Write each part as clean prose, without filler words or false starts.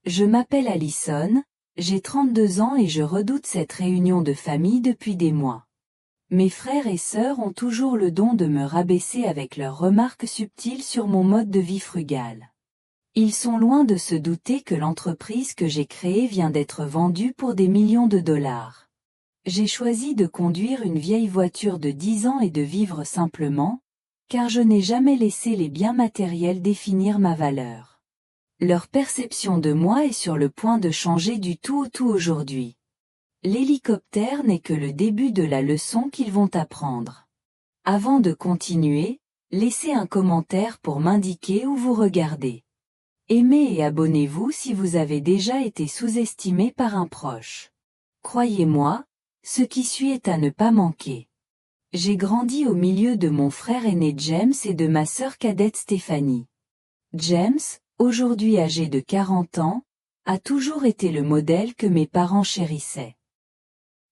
Je m'appelle Allison, j'ai 32 ans et je redoute cette réunion de famille depuis des mois. Mes frères et sœurs ont toujours le don de me rabaisser avec leurs remarques subtiles sur mon mode de vie frugal. Ils sont loin de se douter que l'entreprise que j'ai créée vient d'être vendue pour des millions de dollars. J'ai choisi de conduire une vieille voiture de 10 ans et de vivre simplement, car je n'ai jamais laissé les biens matériels définir ma valeur. Leur perception de moi est sur le point de changer du tout au tout aujourd'hui. L'hélicoptère n'est que le début de la leçon qu'ils vont apprendre. Avant de continuer, laissez un commentaire pour m'indiquer où vous regardez. Aimez et abonnez-vous si vous avez déjà été sous-estimé par un proche. Croyez-moi, ce qui suit est à ne pas manquer. J'ai grandi au milieu de mon frère aîné James et de ma sœur cadette Stéphanie. James, aujourd'hui âgé de 40 ans, a toujours été le modèle que mes parents chérissaient.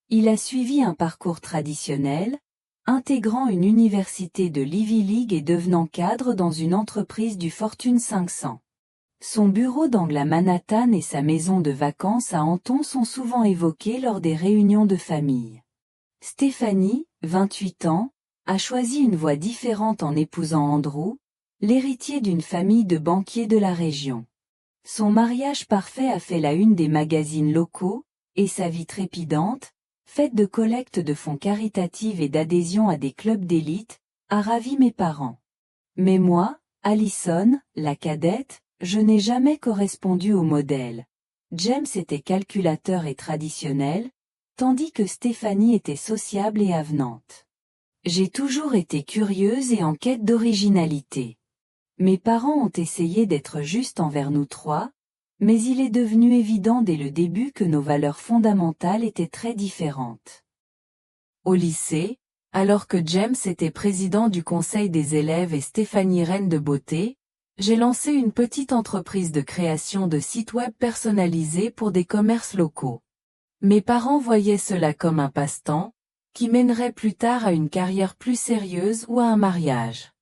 Il a suivi un parcours traditionnel, intégrant une université de l'Ivy League et devenant cadre dans une entreprise du Fortune 500. Son bureau d'angle à Manhattan et sa maison de vacances à Anton sont souvent évoqués lors des réunions de famille. Stéphanie, 28 ans, a choisi une voie différente en épousant Andrew, l'héritier d'une famille de banquiers de la région. Son mariage parfait a fait la une des magazines locaux, et sa vie trépidante, faite de collecte de fonds caritatifs et d'adhésion à des clubs d'élite, a ravi mes parents. Mais moi, Allison, la cadette, je n'ai jamais correspondu au modèle. James était calculateur et traditionnel, tandis que Stéphanie était sociable et avenante. J'ai toujours été curieuse et en quête d'originalité. Mes parents ont essayé d'être justes envers nous trois, mais il est devenu évident dès le début que nos valeurs fondamentales étaient très différentes. Au lycée, alors que James était président du conseil des élèves et Stéphanie reine de beauté, j'ai lancé une petite entreprise de création de sites web personnalisés pour des commerces locaux. Mes parents voyaient cela comme un passe-temps, qui mènerait plus tard à une carrière plus sérieuse ou à un mariage.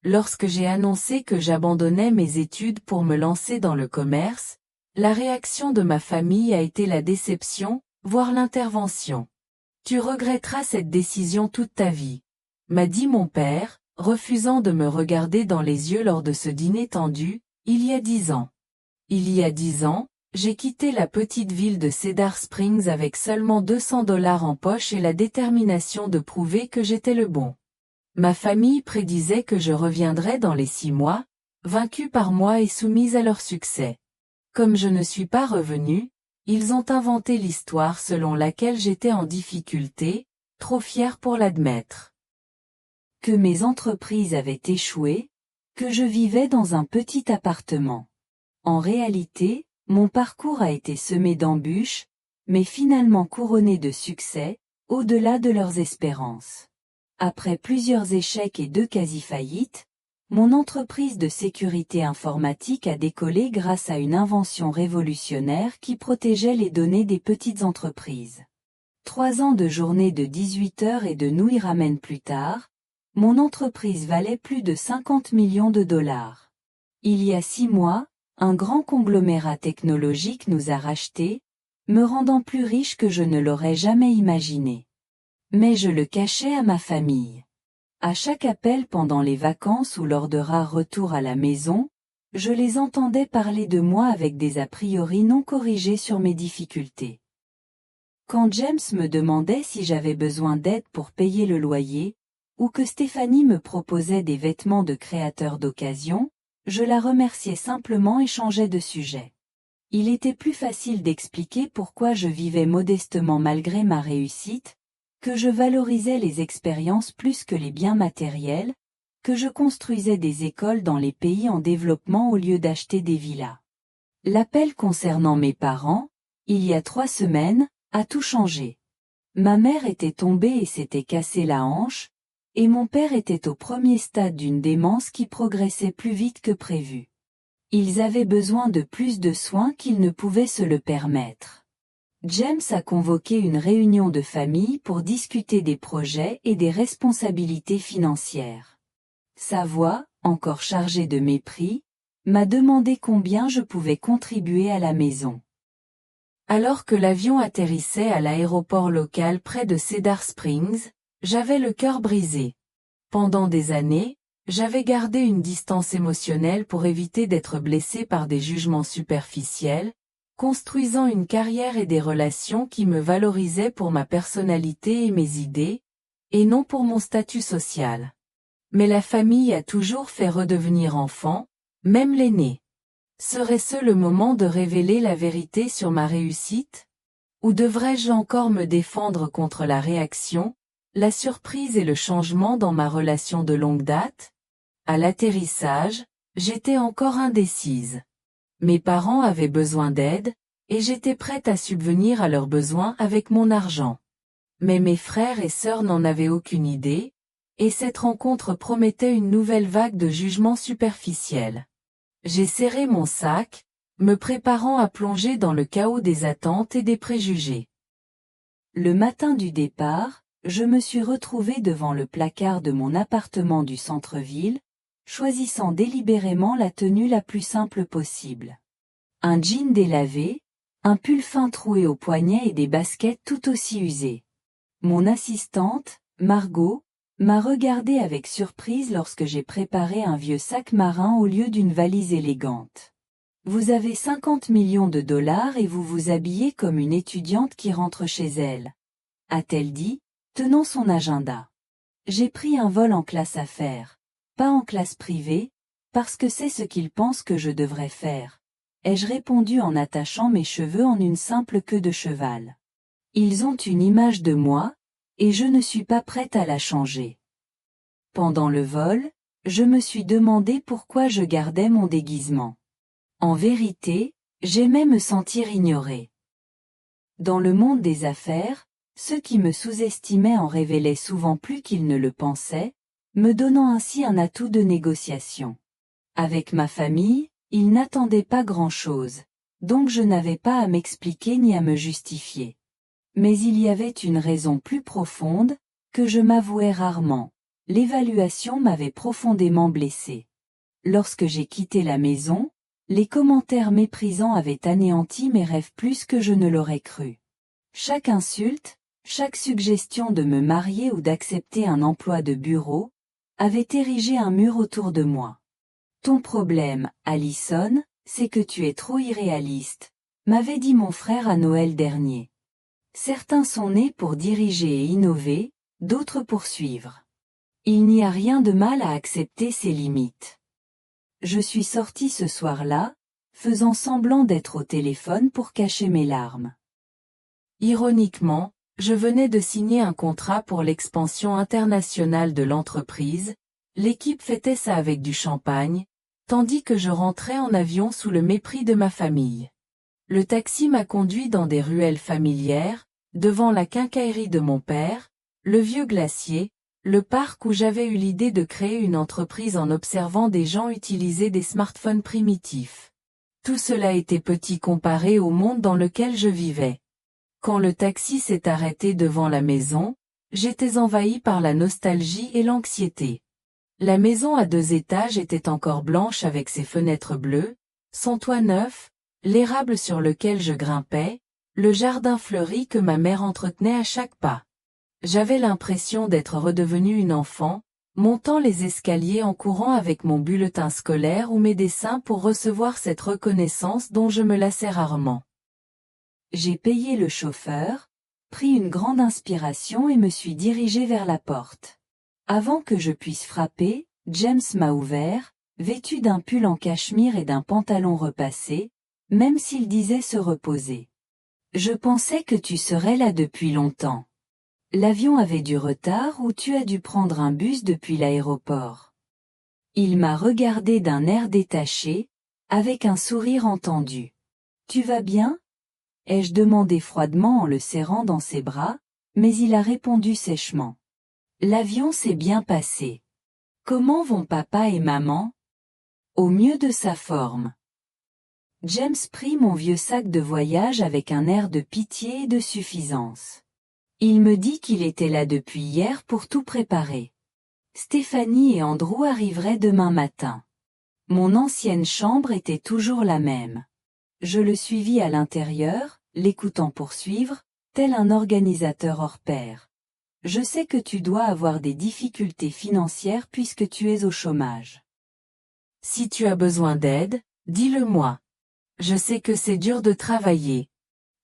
Lorsque j'ai annoncé que j'abandonnais mes études pour me lancer dans le commerce, la réaction de ma famille a été la déception, voire l'intervention. « Tu regretteras cette décision toute ta vie », m'a dit mon père, refusant de me regarder dans les yeux lors de ce dîner tendu, il y a 10 ans. Il y a 10 ans, j'ai quitté la petite ville de Cedar Springs avec seulement $200 en poche et la détermination de prouver que j'étais le bon. Ma famille prédisait que je reviendrais dans les 6 mois, vaincue par moi et soumise à leur succès. Comme je ne suis pas revenue, ils ont inventé l'histoire selon laquelle j'étais en difficulté, trop fière pour l'admettre. Que mes entreprises avaient échoué, que je vivais dans un petit appartement. En réalité, mon parcours a été semé d'embûches, mais finalement couronné de succès, au-delà de leurs espérances. Après plusieurs échecs et 2 quasi-faillites, mon entreprise de sécurité informatique a décollé grâce à une invention révolutionnaire qui protégeait les données des petites entreprises. 3 ans de journée de 18 heures et de nouilles ramen plus tard, mon entreprise valait plus de 50 millions de dollars. Il y a 6 mois, un grand conglomérat technologique nous a rachetés, me rendant plus riche que je ne l'aurais jamais imaginé. Mais je le cachais à ma famille. À chaque appel pendant les vacances ou lors de rares retours à la maison, je les entendais parler de moi avec des a priori non corrigés sur mes difficultés. Quand James me demandait si j'avais besoin d'aide pour payer le loyer, ou que Stéphanie me proposait des vêtements de créateur d'occasion, je la remerciais simplement et changeais de sujet. Il était plus facile d'expliquer pourquoi je vivais modestement malgré ma réussite, que je valorisais les expériences plus que les biens matériels, que je construisais des écoles dans les pays en développement au lieu d'acheter des villas. L'appel concernant mes parents, il y a 3 semaines, a tout changé. Ma mère était tombée et s'était cassé la hanche, et mon père était au premier stade d'une démence qui progressait plus vite que prévu. Ils avaient besoin de plus de soins qu'ils ne pouvaient se le permettre. James a convoqué une réunion de famille pour discuter des projets et des responsabilités financières. Sa voix, encore chargée de mépris, m'a demandé combien je pouvais contribuer à la maison. Alors que l'avion atterrissait à l'aéroport local près de Cedar Springs, j'avais le cœur brisé. Pendant des années, j'avais gardé une distance émotionnelle pour éviter d'être blessé par des jugements superficiels, construisant une carrière et des relations qui me valorisaient pour ma personnalité et mes idées, et non pour mon statut social. Mais la famille a toujours fait redevenir enfant, même l'aîné. Serait-ce le moment de révéler la vérité sur ma réussite? Ou devrais-je encore me défendre contre la réaction, la surprise et le changement dans ma relation de longue date? À l'atterrissage, j'étais encore indécise. Mes parents avaient besoin d'aide, et j'étais prête à subvenir à leurs besoins avec mon argent. Mais mes frères et sœurs n'en avaient aucune idée, et cette rencontre promettait une nouvelle vague de jugements superficiels. J'ai serré mon sac, me préparant à plonger dans le chaos des attentes et des préjugés. Le matin du départ, je me suis retrouvée devant le placard de mon appartement du centre-ville, choisissant délibérément la tenue la plus simple possible. Un jean délavé, un pull fin troué aux poignets et des baskets tout aussi usées. Mon assistante, Margot, m'a regardé avec surprise lorsque j'ai préparé un vieux sac marin au lieu d'une valise élégante. Vous avez 50 millions de dollars et vous vous habillez comme une étudiante qui rentre chez elle, a-t-elle dit, tenant son agenda. J'ai pris un vol en classe affaires, pas en classe privée, parce que c'est ce qu'ils pensent que je devrais faire, ai-je répondu en attachant mes cheveux en une simple queue de cheval. Ils ont une image de moi, et je ne suis pas prête à la changer. Pendant le vol, je me suis demandé pourquoi je gardais mon déguisement. En vérité, j'aimais me sentir ignorée. Dans le monde des affaires, ceux qui me sous-estimaient en révélaient souvent plus qu'ils ne le pensaient, me donnant ainsi un atout de négociation. Avec ma famille, ils n'attendaient pas grand-chose, donc je n'avais pas à m'expliquer ni à me justifier. Mais il y avait une raison plus profonde, que je m'avouais rarement. L'évaluation m'avait profondément blessée. Lorsque j'ai quitté la maison, les commentaires méprisants avaient anéanti mes rêves plus que je ne l'aurais cru. Chaque insulte, chaque suggestion de me marier ou d'accepter un emploi de bureau, avait érigé un mur autour de moi. Ton problème, Allison, c'est que tu es trop irréaliste, m'avait dit mon frère à Noël dernier. Certains sont nés pour diriger et innover, d'autres pour suivre. Il n'y a rien de mal à accepter ses limites. Je suis sortie ce soir-là, faisant semblant d'être au téléphone pour cacher mes larmes. Ironiquement, je venais de signer un contrat pour l'expansion internationale de l'entreprise, l'équipe fêtait ça avec du champagne, tandis que je rentrais en avion sous le mépris de ma famille. Le taxi m'a conduit dans des ruelles familières, devant la quincaillerie de mon père, le vieux glacier, le parc où j'avais eu l'idée de créer une entreprise en observant des gens utiliser des smartphones primitifs. Tout cela était petit comparé au monde dans lequel je vivais. Quand le taxi s'est arrêté devant la maison, j'étais envahi par la nostalgie et l'anxiété. La maison à 2 étages était encore blanche avec ses fenêtres bleues, son toit neuf, l'érable sur lequel je grimpais, le jardin fleuri que ma mère entretenait à chaque pas. J'avais l'impression d'être redevenue une enfant, montant les escaliers en courant avec mon bulletin scolaire ou mes dessins pour recevoir cette reconnaissance dont je me lassais rarement. J'ai payé le chauffeur, pris une grande inspiration et me suis dirigé vers la porte. Avant que je puisse frapper, James m'a ouvert, vêtu d'un pull en cachemire et d'un pantalon repassé, même s'il disait se reposer. Je pensais que tu serais là depuis longtemps. L'avion avait du retard ou tu as dû prendre un bus depuis l'aéroport. Il m'a regardé d'un air détaché, avec un sourire entendu. Tu vas bien ? Ai-je demandé froidement en le serrant dans ses bras, mais il a répondu sèchement. L'avion s'est bien passé. Comment vont papa et maman ? Au mieux de sa forme. James prit mon vieux sac de voyage avec un air de pitié et de suffisance. Il me dit qu'il était là depuis hier pour tout préparer. Stéphanie et Andrew arriveraient demain matin. Mon ancienne chambre était toujours la même. Je le suivis à l'intérieur, l'écoutant poursuivre, tel un organisateur hors pair. Je sais que tu dois avoir des difficultés financières puisque tu es au chômage. Si tu as besoin d'aide, dis-le-moi. Je sais que c'est dur de travailler.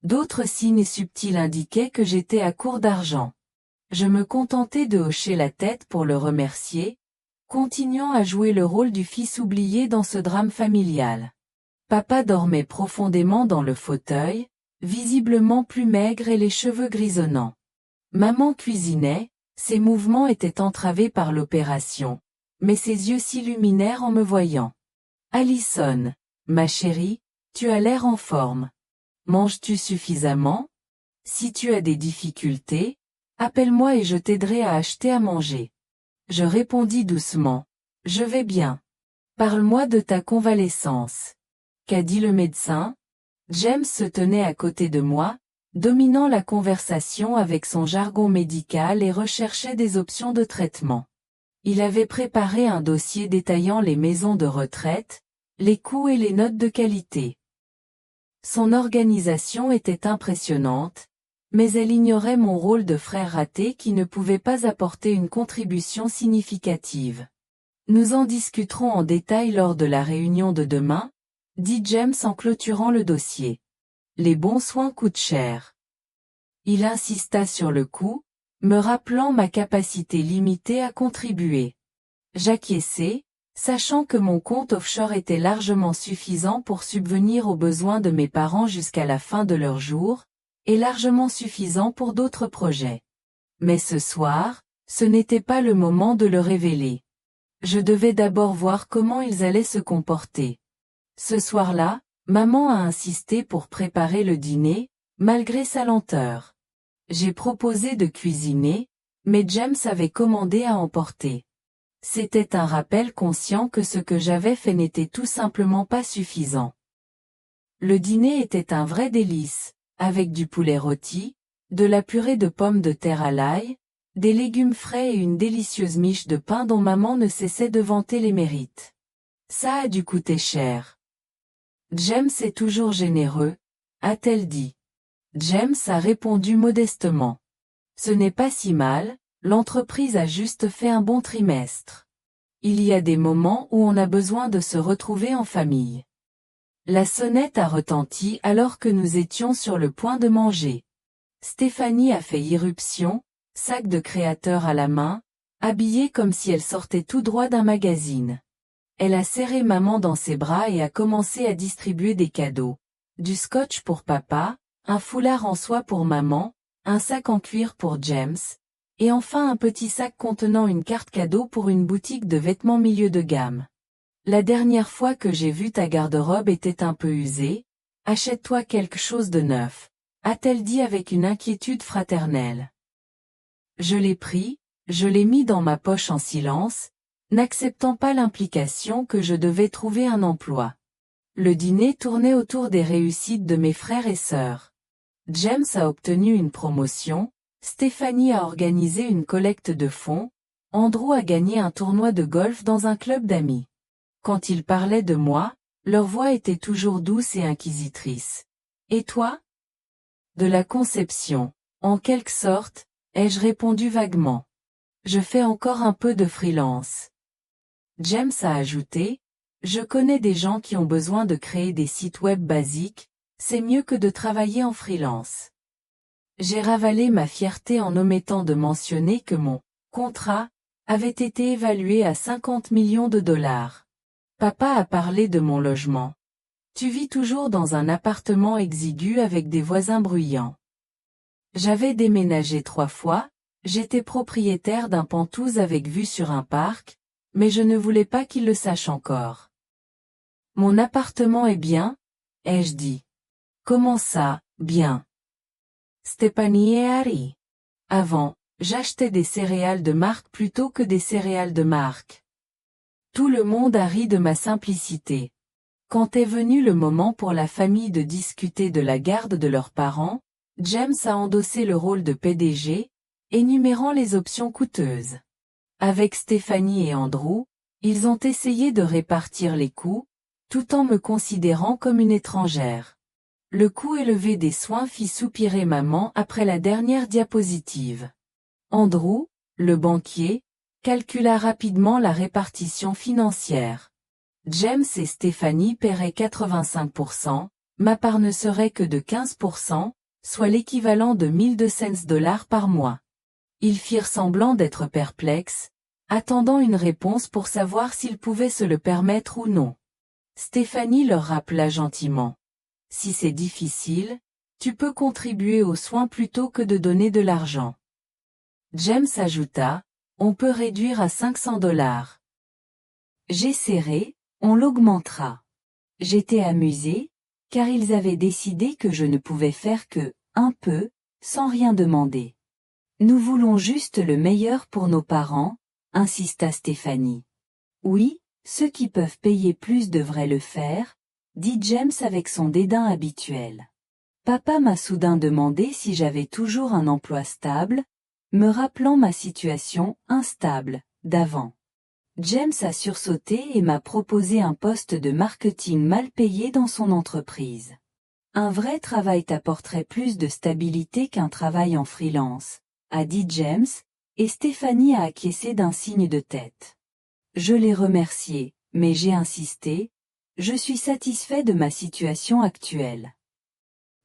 D'autres signes subtils indiquaient que j'étais à court d'argent. Je me contentais de hocher la tête pour le remercier, continuant à jouer le rôle du fils oublié dans ce drame familial. Papa dormait profondément dans le fauteuil, visiblement plus maigre et les cheveux grisonnants. Maman cuisinait, ses mouvements étaient entravés par l'opération, mais ses yeux s'illuminèrent en me voyant. Allison, ma chérie, tu as l'air en forme. Manges-tu suffisamment? Si tu as des difficultés, appelle-moi et je t'aiderai à acheter à manger. Je répondis doucement. Je vais bien. Parle-moi de ta convalescence. Qu'a dit le médecin? James se tenait à côté de moi, dominant la conversation avec son jargon médical et recherchait des options de traitement. Il avait préparé un dossier détaillant les maisons de retraite, les coûts et les notes de qualité. Son organisation était impressionnante, mais elle ignorait mon rôle de frère raté qui ne pouvait pas apporter une contribution significative. Nous en discuterons en détail lors de la réunion de demain, dit James en clôturant le dossier. Les bons soins coûtent cher. Il insista sur le coût, me rappelant ma capacité limitée à contribuer. J'acquiesçai, sachant que mon compte offshore était largement suffisant pour subvenir aux besoins de mes parents jusqu'à la fin de leur jour, et largement suffisant pour d'autres projets. Mais ce soir, ce n'était pas le moment de le révéler. Je devais d'abord voir comment ils allaient se comporter. Ce soir-là, maman a insisté pour préparer le dîner, malgré sa lenteur. J'ai proposé de cuisiner, mais James avait commandé à emporter. C'était un rappel conscient que ce que j'avais fait n'était tout simplement pas suffisant. Le dîner était un vrai délice, avec du poulet rôti, de la purée de pommes de terre à l'ail, des légumes frais et une délicieuse miche de pain dont maman ne cessait de vanter les mérites. Ça a dû coûter cher. James est toujours généreux, a-t-elle dit. James a répondu modestement. Ce n'est pas si mal, l'entreprise a juste fait un bon trimestre. Il y a des moments où on a besoin de se retrouver en famille. La sonnette a retenti alors que nous étions sur le point de manger. Stéphanie a fait irruption, sac de créateur à la main, habillée comme si elle sortait tout droit d'un magazine. Elle a serré maman dans ses bras et a commencé à distribuer des cadeaux. Du scotch pour papa, un foulard en soie pour maman, un sac en cuir pour James, et enfin un petit sac contenant une carte cadeau pour une boutique de vêtements milieu de gamme. La dernière fois que j'ai vu ta garde-robe était un peu usée, achète-toi quelque chose de neuf, a-t-elle dit avec une inquiétude fraternelle. Je l'ai pris, je l'ai mis dans ma poche en silence, n'acceptant pas l'implication que je devais trouver un emploi. Le dîner tournait autour des réussites de mes frères et sœurs. James a obtenu une promotion, Stéphanie a organisé une collecte de fonds, Andrew a gagné un tournoi de golf dans un club d'amis. Quand ils parlaient de moi, leur voix était toujours douce et inquisitrice. Et toi? De la conception, en quelque sorte, ai-je répondu vaguement. Je fais encore un peu de freelance. James a ajouté, je connais des gens qui ont besoin de créer des sites web basiques, c'est mieux que de travailler en freelance. J'ai ravalé ma fierté en omettant de mentionner que mon contrat avait été évalué à 50 millions de dollars. Papa a parlé de mon logement. Tu vis toujours dans un appartement exigu avec des voisins bruyants. J'avais déménagé 3 fois, j'étais propriétaire d'un penthouse avec vue sur un parc, mais je ne voulais pas qu'il le sache encore. Mon appartement est bien, ai-je dit. Comment ça, bien? Stéphanie et Harry. Avant, j'achetais des céréales de marque plutôt que des céréales de marque. Tout le monde a ri de ma simplicité. Quand est venu le moment pour la famille de discuter de la garde de leurs parents, James a endossé le rôle de PDG, énumérant les options coûteuses. Avec Stéphanie et Andrew, Ils ont essayé de répartir les coûts, tout en me considérant comme une étrangère. Le coût élevé des soins fit soupirer maman après la dernière diapositive. Andrew, le banquier, calcula rapidement la répartition financière. James et Stéphanie paieraient 85%, ma part ne serait que de 15%, soit l'équivalent de $1200 par mois. Ils firent semblant d'être perplexes, attendant une réponse pour savoir s'ils pouvaient se le permettre ou non. Stéphanie leur rappela gentiment. Si c'est difficile, tu peux contribuer aux soins plutôt que de donner de l'argent. James ajouta, on peut réduire à $500. J'essaierai, on l'augmentera. J'étais amusée, car ils avaient décidé que je ne pouvais faire que, un peu, sans rien demander. Nous voulons juste le meilleur pour nos parents, insista Stéphanie. Oui, ceux qui peuvent payer plus devraient le faire, dit James avec son dédain habituel. Papa m'a soudain demandé si j'avais toujours un emploi stable, me rappelant ma situation instable, d'avant. James a sursauté et m'a proposé un poste de marketing mal payé dans son entreprise. Un vrai travail t'apporterait plus de stabilité qu'un travail en freelance, a dit James, et Stéphanie a acquiescé d'un signe de tête. Je l'ai remercié, mais j'ai insisté, je suis satisfait de ma situation actuelle.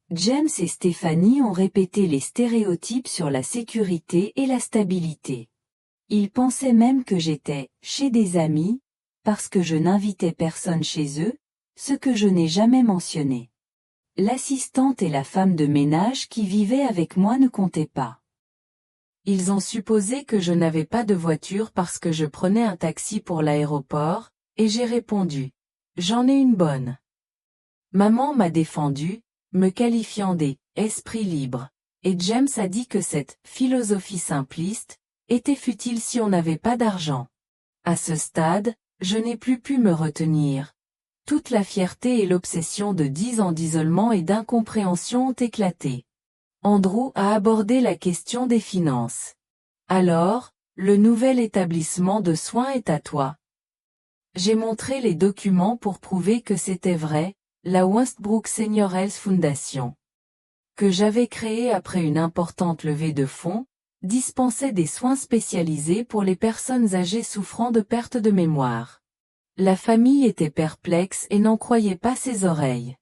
James et Stéphanie ont répété les stéréotypes sur la sécurité et la stabilité. Ils pensaient même que j'étais chez des amis, parce que je n'invitais personne chez eux, ce que je n'ai jamais mentionné. L'assistante et la femme de ménage qui vivaient avec moi ne comptaient pas. Ils ont supposé que je n'avais pas de voiture parce que je prenais un taxi pour l'aéroport, et j'ai répondu « J'en ai une bonne ». Maman m'a défendu, me qualifiant des « esprits libres », et James a dit que cette « philosophie simpliste » était futile si on n'avait pas d'argent. À ce stade, je n'ai plus pu me retenir. Toute la fierté et l'obsession de 10 ans d'isolement et d'incompréhension ont éclaté. Andrew a abordé la question des finances. Alors, le nouvel établissement de soins est à toi. J'ai montré les documents pour prouver que c'était vrai, la Westbrook Senior Health Foundation, que j'avais créée après une importante levée de fonds, dispensait des soins spécialisés pour les personnes âgées souffrant de perte de mémoire. La famille était perplexe et n'en croyait pas ses oreilles.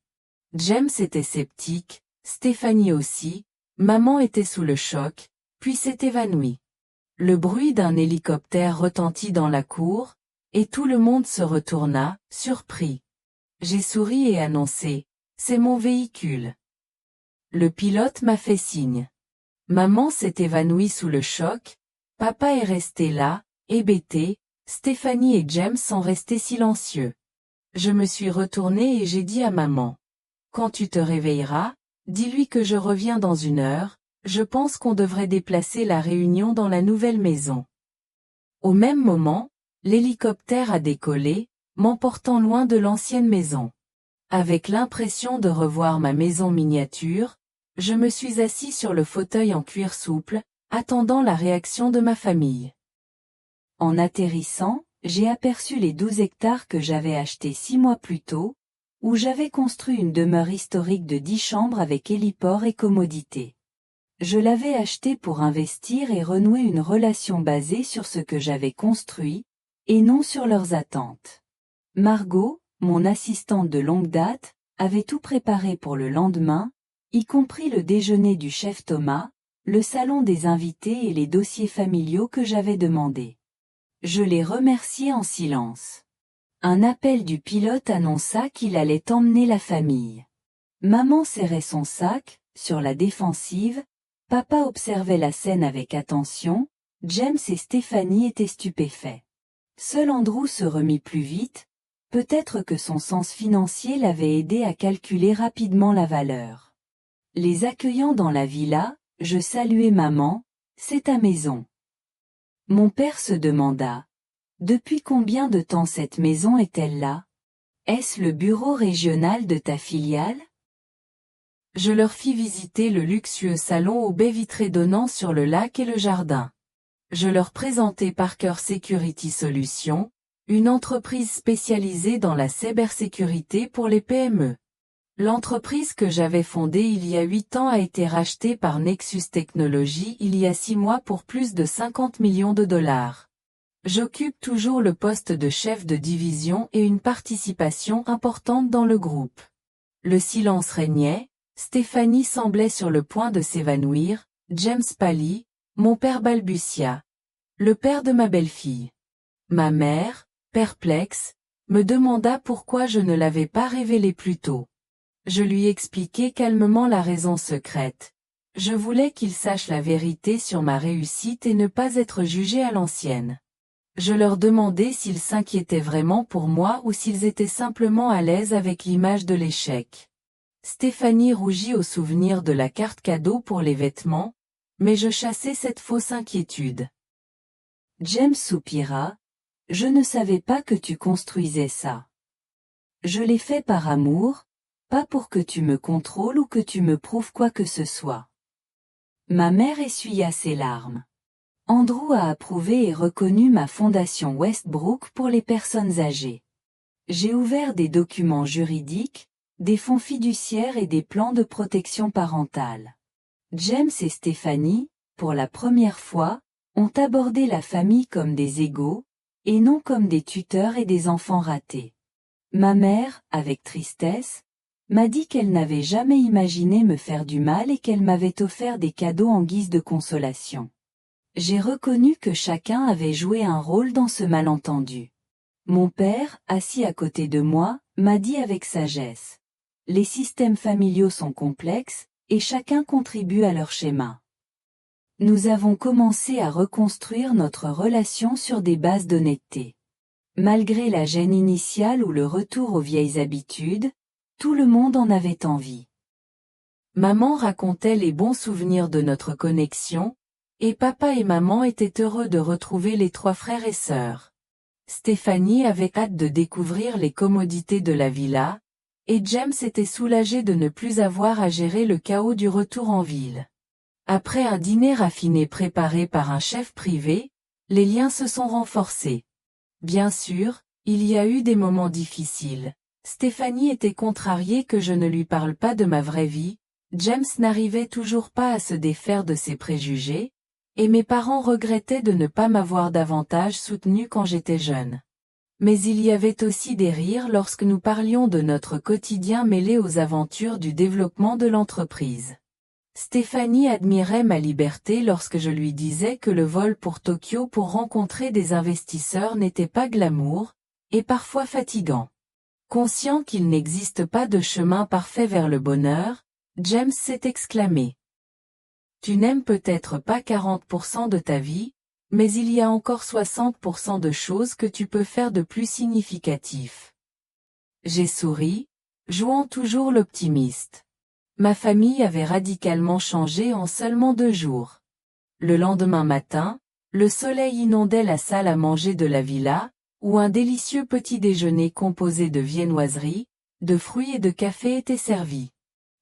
James était sceptique, Stéphanie aussi, maman était sous le choc, puis s'est évanouie. Le bruit d'un hélicoptère retentit dans la cour, et tout le monde se retourna, surpris. J'ai souri et annoncé, c'est mon véhicule. Le pilote m'a fait signe. Maman s'est évanouie sous le choc, papa est resté là, hébété, Stéphanie et James sont restés silencieux. Je me suis retournée et j'ai dit à maman. Quand tu te réveilleras, dis-lui que je reviens dans 1 heure, je pense qu'on devrait déplacer la réunion dans la nouvelle maison. Au même moment, l'hélicoptère a décollé, m'emportant loin de l'ancienne maison. Avec l'impression de revoir ma maison miniature, je me suis assis sur le fauteuil en cuir souple, attendant la réaction de ma famille. En atterrissant, j'ai aperçu les 12 hectares que j'avais achetés 6 mois plus tôt, où j'avais construit une demeure historique de 10 chambres avec héliport et commodité. Je l'avais acheté pour investir et renouer une relation basée sur ce que j'avais construit, et non sur leurs attentes. Margot, mon assistante de longue date, avait tout préparé pour le lendemain, y compris le déjeuner du chef Thomas, le salon des invités et les dossiers familiaux que j'avais demandés. Je les remerciai en silence. Un appel du pilote annonça qu'il allait emmener la famille. Maman serrait son sac, sur la défensive, papa observait la scène avec attention, James et Stéphanie étaient stupéfaits. Seul Andrew se remit plus vite, peut-être que son sens financier l'avait aidé à calculer rapidement la valeur. Les accueillant dans la villa, je saluai maman, c'est ta maison. Mon père se demanda. Depuis combien de temps cette maison est-elle là? Est-ce le bureau régional de ta filiale? Je leur fis visiter le luxueux salon aux baies vitrées donnant sur le lac et le jardin. Je leur présentai Parker Security Solutions, une entreprise spécialisée dans la cybersécurité pour les PME. L'entreprise que j'avais fondée il y a 8 ans a été rachetée par Nexus Technologies il y a 6 mois pour plus de 50 millions de dollars. J'occupe toujours le poste de chef de division et une participation importante dans le groupe. Le silence régnait, Stéphanie semblait sur le point de s'évanouir, James pâlit, mon père balbutia. Le père de ma belle-fille. Ma mère, perplexe, me demanda pourquoi je ne l'avais pas révélé plus tôt. Je lui expliquai calmement la raison secrète. Je voulais qu'il sache la vérité sur ma réussite et ne pas être jugé à l'ancienne. Je leur demandai s'ils s'inquiétaient vraiment pour moi ou s'ils étaient simplement à l'aise avec l'image de l'échec. Stéphanie rougit au souvenir de la carte cadeau pour les vêtements, mais je chassai cette fausse inquiétude. James soupira. Je ne savais pas que tu construisais ça. Je l'ai fait par amour, pas pour que tu me contrôles ou que tu me prouves quoi que ce soit. Ma mère essuya ses larmes. Andrew a approuvé et reconnu ma fondation Westbrook pour les personnes âgées. J'ai ouvert des documents juridiques, des fonds fiduciaires et des plans de protection parentale. James et Stéphanie, pour la première fois, ont abordé la famille comme des égaux, et non comme des tuteurs et des enfants ratés. Ma mère, avec tristesse, m'a dit qu'elle n'avait jamais imaginé me faire du mal et qu'elle m'avait offert des cadeaux en guise de consolation. J'ai reconnu que chacun avait joué un rôle dans ce malentendu. Mon père, assis à côté de moi, m'a dit avec sagesse. Les systèmes familiaux sont complexes, et chacun contribue à leur schéma. Nous avons commencé à reconstruire notre relation sur des bases d'honnêteté. Malgré la gêne initiale ou le retour aux vieilles habitudes, tout le monde en avait envie. Maman racontait les bons souvenirs de notre connexion, et papa et maman étaient heureux de retrouver les 3 frères et sœurs. Stéphanie avait hâte de découvrir les commodités de la villa, et James était soulagé de ne plus avoir à gérer le chaos du retour en ville. Après un dîner raffiné préparé par un chef privé, les liens se sont renforcés. Bien sûr, il y a eu des moments difficiles. Stéphanie était contrariée que je ne lui parle pas de ma vraie vie, James n'arrivait toujours pas à se défaire de ses préjugés, et mes parents regrettaient de ne pas m'avoir davantage soutenu quand j'étais jeune. Mais il y avait aussi des rires lorsque nous parlions de notre quotidien mêlé aux aventures du développement de l'entreprise. Stéphanie admirait ma liberté lorsque je lui disais que le vol pour Tokyo pour rencontrer des investisseurs n'était pas glamour, et parfois fatigant. Conscient qu'il n'existe pas de chemin parfait vers le bonheur, James s'est exclamé. Tu n'aimes peut-être pas 40% de ta vie, mais il y a encore 60% de choses que tu peux faire de plus significatif. J'ai souri, jouant toujours l'optimiste. Ma famille avait radicalement changé en seulement 2 jours. Le lendemain matin, le soleil inondait la salle à manger de la villa, où un délicieux petit déjeuner composé de viennoiseries, de fruits et de café était servi.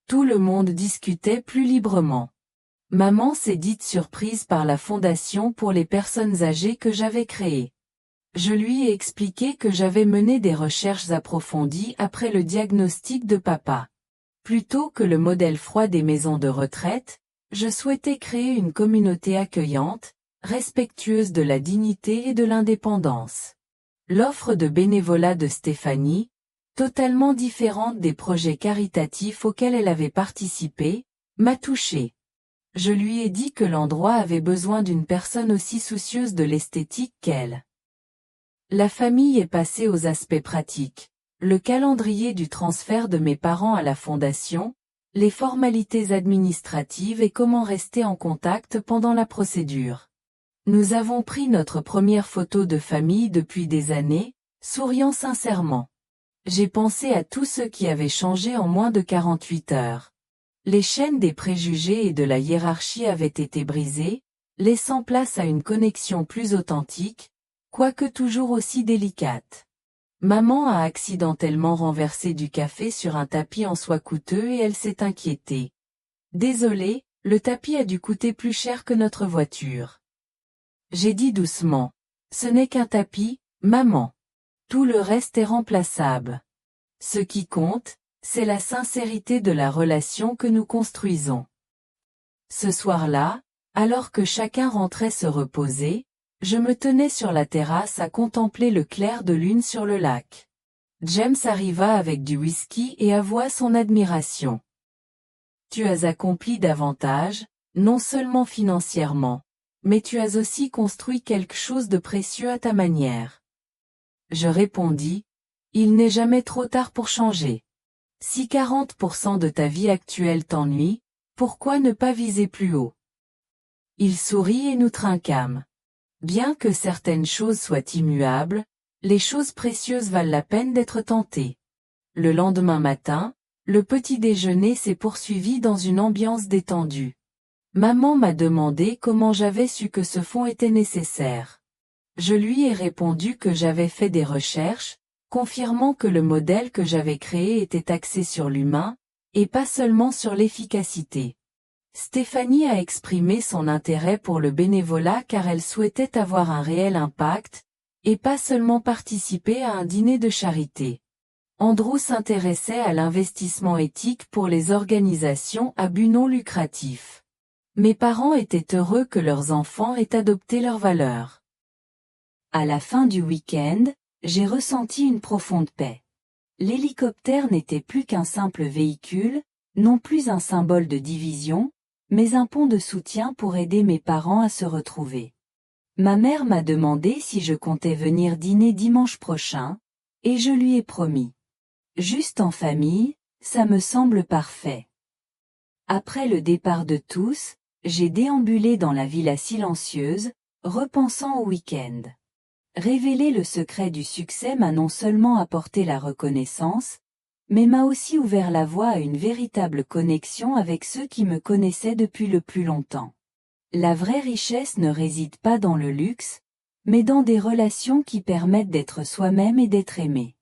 Tout le monde discutait plus librement. Maman s'est dite surprise par la fondation pour les personnes âgées que j'avais créée. Je lui ai expliqué que j'avais mené des recherches approfondies après le diagnostic de papa. Plutôt que le modèle froid des maisons de retraite, je souhaitais créer une communauté accueillante, respectueuse de la dignité et de l'indépendance. L'offre de bénévolat de Stéphanie, totalement différente des projets caritatifs auxquels elle avait participé, m'a touchée. Je lui ai dit que l'endroit avait besoin d'une personne aussi soucieuse de l'esthétique qu'elle. La famille est passée aux aspects pratiques. Le calendrier du transfert de mes parents à la fondation, les formalités administratives et comment rester en contact pendant la procédure. Nous avons pris notre première photo de famille depuis des années, souriant sincèrement. J'ai pensé à tout ce qui avait changé en moins de 48 heures. Les chaînes des préjugés et de la hiérarchie avaient été brisées, laissant place à une connexion plus authentique, quoique toujours aussi délicate. Maman a accidentellement renversé du café sur un tapis en soie coûteux et elle s'est inquiétée. Désolée, le tapis a dû coûter plus cher que notre voiture. J'ai dit doucement. Ce n'est qu'un tapis, maman. Tout le reste est remplaçable. Ce qui compte, c'est la sincérité de la relation que nous construisons. Ce soir-là, alors que chacun rentrait se reposer, je me tenais sur la terrasse à contempler le clair de lune sur le lac. James arriva avec du whisky et avoua son admiration. Tu as accompli davantage, non seulement financièrement, mais tu as aussi construit quelque chose de précieux à ta manière. Je répondis, il n'est jamais trop tard pour changer. Si 40% de ta vie actuelle t'ennuie, pourquoi ne pas viser plus haut? Il sourit et nous trinquâmes. Bien que certaines choses soient immuables, les choses précieuses valent la peine d'être tentées. Le lendemain matin, le petit déjeuner s'est poursuivi dans une ambiance détendue. Maman m'a demandé comment j'avais su que ce fonds était nécessaire. Je lui ai répondu que j'avais fait des recherches, confirmant que le modèle que j'avais créé était axé sur l'humain, et pas seulement sur l'efficacité. Stéphanie a exprimé son intérêt pour le bénévolat car elle souhaitait avoir un réel impact, et pas seulement participer à un dîner de charité. Andrew s'intéressait à l'investissement éthique pour les organisations à but non lucratif. Mes parents étaient heureux que leurs enfants aient adopté leurs valeurs. À la fin du week-end, j'ai ressenti une profonde paix. L'hélicoptère n'était plus qu'un simple véhicule, non plus un symbole de division, mais un pont de soutien pour aider mes parents à se retrouver. Ma mère m'a demandé si je comptais venir dîner dimanche prochain, et je lui ai promis. Juste en famille, ça me semble parfait. Après le départ de tous, j'ai déambulé dans la villa silencieuse, repensant au week-end. Révéler le secret du succès m'a non seulement apporté la reconnaissance, mais m'a aussi ouvert la voie à une véritable connexion avec ceux qui me connaissaient depuis le plus longtemps. La vraie richesse ne réside pas dans le luxe, mais dans des relations qui permettent d'être soi-même et d'être aimé.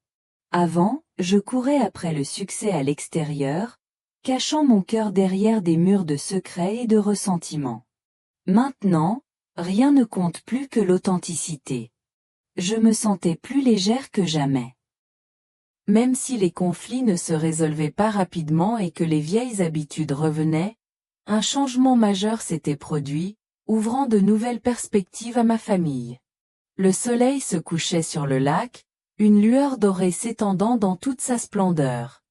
Avant, je courais après le succès à l'extérieur, cachant mon cœur derrière des murs de secrets et de ressentiments. Maintenant, rien ne compte plus que l'authenticité. Je me sentais plus légère que jamais. Même si les conflits ne se résolvaient pas rapidement et que les vieilles habitudes revenaient, un changement majeur s'était produit, ouvrant de nouvelles perspectives à ma famille. Le soleil se couchait sur le lac, une lueur dorée s'étendant dans toute sa splendeur.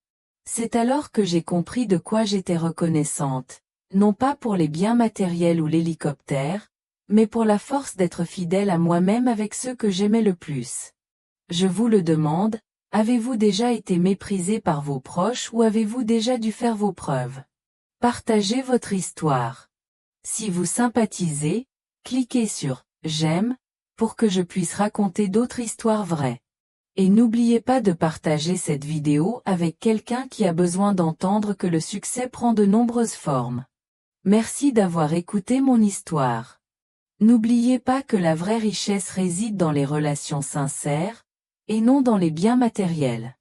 C'est alors que j'ai compris de quoi j'étais reconnaissante, non pas pour les biens matériels ou l'hélicoptère, mais pour la force d'être fidèle à moi-même avec ceux que j'aimais le plus. Je vous le demande, avez-vous déjà été méprisé par vos proches ou avez-vous déjà dû faire vos preuves? Partagez votre histoire. Si vous sympathisez, cliquez sur « J'aime » pour que je puisse raconter d'autres histoires vraies. Et n'oubliez pas de partager cette vidéo avec quelqu'un qui a besoin d'entendre que le succès prend de nombreuses formes. Merci d'avoir écouté mon histoire. N'oubliez pas que la vraie richesse réside dans les relations sincères, et non dans les biens matériels.